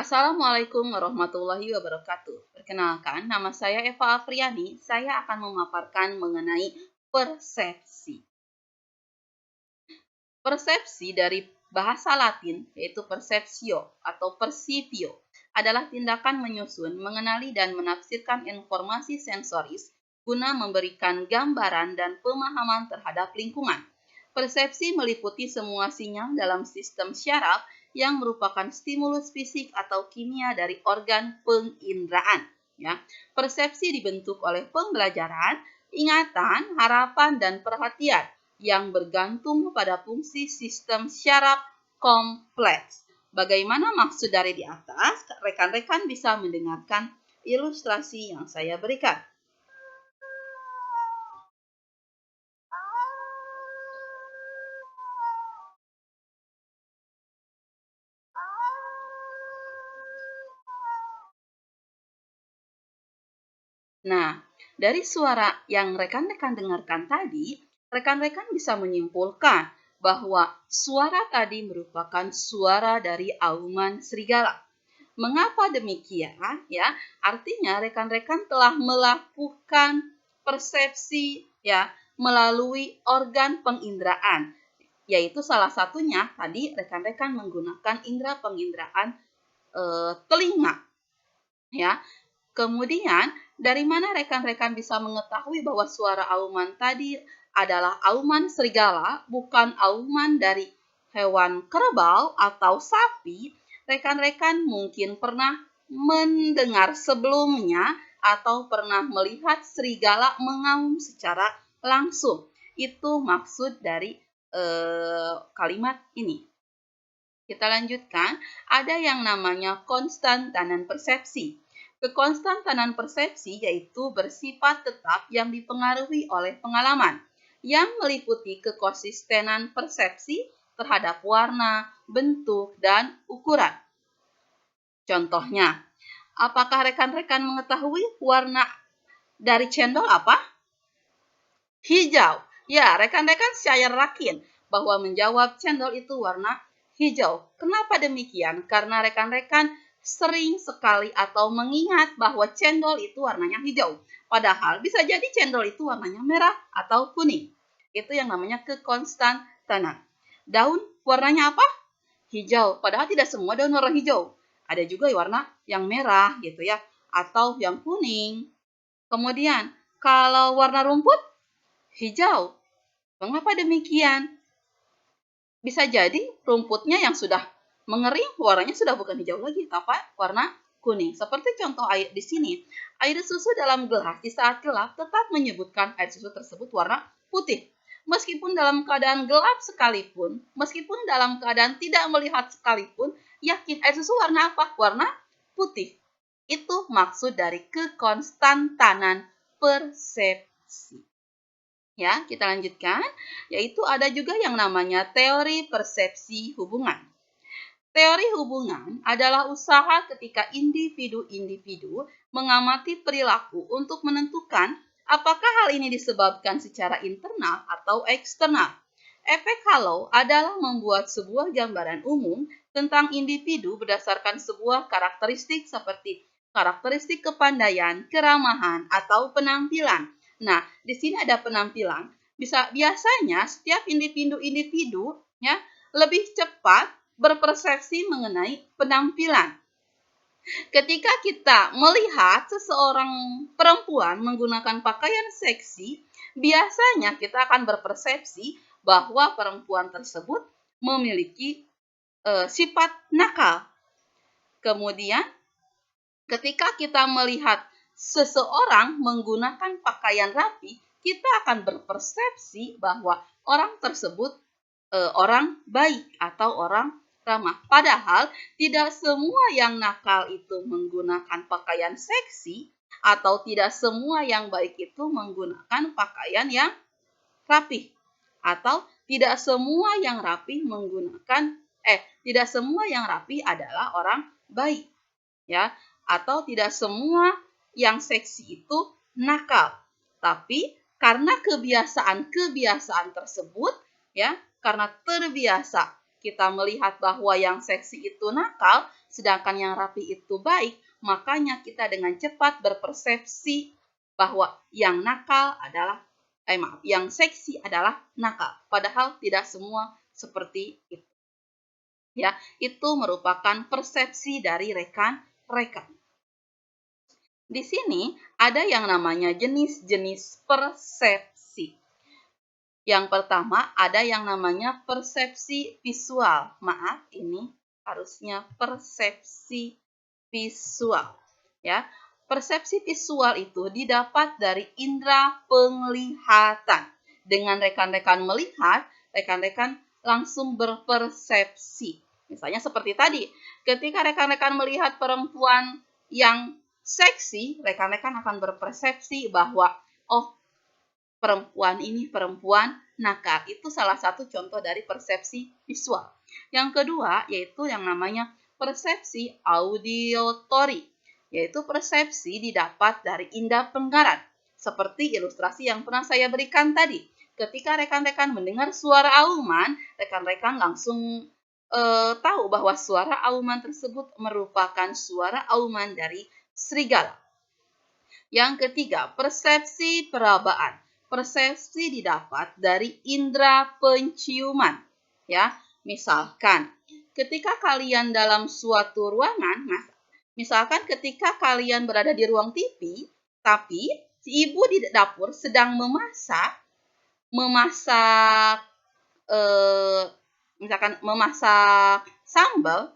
Assalamualaikum warahmatullahi wabarakatuh. Perkenalkan, nama saya Eva Afriani. Saya akan memaparkan mengenai persepsi. Persepsi dari bahasa Latin, yaitu perceptio atau percipio, adalah tindakan menyusun, mengenali, dan menafsirkan informasi sensoris guna memberikan gambaran dan pemahaman terhadap lingkungan. Persepsi meliputi semua sinyal dalam sistem syaraf yang merupakan stimulus fisik atau kimia dari organ penginderaan. Ya. Persepsi dibentuk oleh pembelajaran, ingatan, harapan, dan perhatian yang bergantung pada fungsi sistem syaraf kompleks. Bagaimana maksud dari di atas? Rekan-rekan bisa mendengarkan ilustrasi yang saya berikan. Nah, dari suara yang rekan-rekan dengarkan tadi, rekan-rekan bisa menyimpulkan bahwa suara tadi merupakan suara dari auman serigala. Mengapa demikian? Ya, artinya rekan-rekan telah melakukan persepsi ya melalui organ penginderaan, yaitu salah satunya tadi rekan-rekan menggunakan indera penginderaan telinga. Ya, kemudian, dari mana rekan-rekan bisa mengetahui bahwa suara auman tadi adalah auman serigala, bukan auman dari hewan kerbau atau sapi? Rekan-rekan mungkin pernah mendengar sebelumnya atau pernah melihat serigala mengaum secara langsung. Itu maksud dari kalimat ini. Kita lanjutkan, ada yang namanya konstantanan persepsi. Kekonstantanan persepsi yaitu bersifat tetap yang dipengaruhi oleh pengalaman, yang meliputi kekonsistenan persepsi terhadap warna, bentuk, dan ukuran. Contohnya, apakah rekan-rekan mengetahui warna dari cendol apa? Hijau. Ya, rekan-rekan saya yakin bahwa menjawab cendol itu warna hijau. Kenapa demikian? Karena rekan-rekan sering sekali atau mengingat bahwa cendol itu warnanya hijau. Padahal bisa jadi cendol itu warnanya merah atau kuning. Itu yang namanya kekonstantanan. Daun warnanya apa? Hijau. Padahal tidak semua daun warna hijau. Ada juga warna yang merah gitu ya, atau yang kuning. Kemudian, kalau warna rumput hijau. Mengapa demikian? Bisa jadi rumputnya yang sudah mengering, warnanya sudah bukan hijau lagi, tapi warna kuning. Seperti contoh air di sini. Air susu dalam gelas di saat gelap tetap menyebutkan air susu tersebut warna putih. Meskipun dalam keadaan gelap sekalipun, meskipun dalam keadaan tidak melihat sekalipun, yakin air susu warna apa? Warna putih. Itu maksud dari kekonstantanan persepsi. Ya, kita lanjutkan, yaitu ada juga yang namanya teori persepsi hubungan. Teori hubungan adalah usaha ketika individu-individu mengamati perilaku untuk menentukan apakah hal ini disebabkan secara internal atau eksternal. Efek halo adalah membuat sebuah gambaran umum tentang individu berdasarkan sebuah karakteristik seperti karakteristik kepandaian, keramahan, atau penampilan. Nah, di sini ada penampilan. Biasanya setiap individu-individu ya lebih cepat berpersepsi mengenai penampilan. Ketika kita melihat seseorang perempuan menggunakan pakaian seksi, biasanya kita akan berpersepsi bahwa perempuan tersebut memiliki sifat nakal. Kemudian, ketika kita melihat seseorang menggunakan pakaian rapi, kita akan berpersepsi bahwa orang tersebut orang baik atau orang ramah. Padahal tidak semua yang nakal itu menggunakan pakaian seksi, atau tidak semua yang baik itu menggunakan pakaian yang rapi, atau tidak semua yang rapi tidak semua yang rapi adalah orang baik, ya, atau tidak semua yang seksi itu nakal. Tapi karena kebiasaan-kebiasaan tersebut, ya, karena terbiasa kita melihat bahwa yang seksi itu nakal, sedangkan yang rapi itu baik, makanya kita dengan cepat berpersepsi bahwa yang nakal adalah yang seksi adalah nakal. Padahal tidak semua seperti itu. Ya, itu merupakan persepsi dari rekan-rekan. Di sini ada yang namanya jenis-jenis persepsi. Yang pertama ada yang namanya persepsi visual. Maaf, ini harusnya persepsi visual. Ya, persepsi visual itu didapat dari indera penglihatan. Dengan rekan-rekan melihat, rekan-rekan langsung berpersepsi. Misalnya seperti tadi, ketika rekan-rekan melihat perempuan yang seksi, rekan-rekan akan berpersepsi bahwa, oh, perempuan ini perempuan nakal. Itu salah satu contoh dari persepsi visual. Yang kedua, yaitu yang namanya persepsi auditory, yaitu persepsi didapat dari indera pendengaran. Seperti ilustrasi yang pernah saya berikan tadi. Ketika rekan-rekan mendengar suara auman, rekan-rekan langsung tahu bahwa suara auman tersebut merupakan suara auman dari serigala. Yang ketiga, persepsi perabaan. Persepsi didapat dari indera penciuman. Ya, misalkan ketika kalian dalam suatu ruangan, misalkan ketika kalian berada di ruang TV, tapi si ibu di dapur sedang memasak misalkan memasak sambal,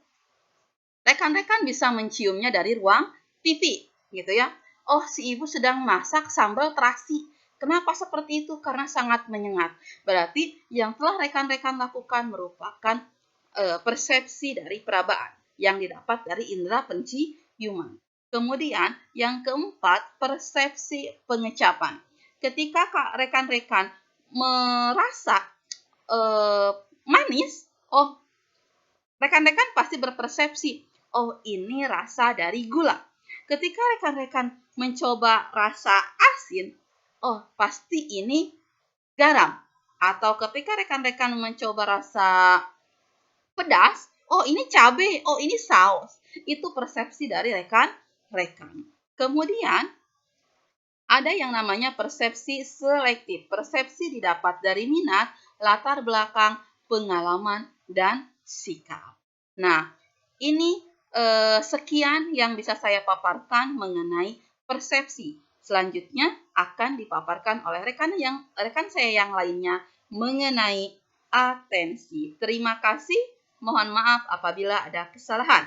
rekan-rekan bisa menciumnya dari ruang TV, gitu ya. Oh, si ibu sedang masak sambal terasi. Kenapa seperti itu? Karena sangat menyengat. Berarti yang telah rekan-rekan lakukan merupakan persepsi dari perabaan yang didapat dari indera penciuman. Kemudian yang keempat, persepsi pengecapan. Ketika rekan-rekan merasa manis, oh, rekan-rekan pasti berpersepsi, oh, ini rasa dari gula. Ketika rekan-rekan mencoba rasa asin, oh, pasti ini garam. Atau ketika rekan-rekan mencoba rasa pedas, oh, ini cabai, oh, ini saus. Itu persepsi dari rekan-rekan. Kemudian ada yang namanya persepsi selektif. Persepsi didapat dari minat, latar belakang, pengalaman, dan sikap. Nah, ini sekian yang bisa saya paparkan mengenai persepsi. Selanjutnya akan dipaparkan oleh rekan saya yang lainnya mengenai atensi. Terima kasih. Mohon maaf apabila ada kesalahan.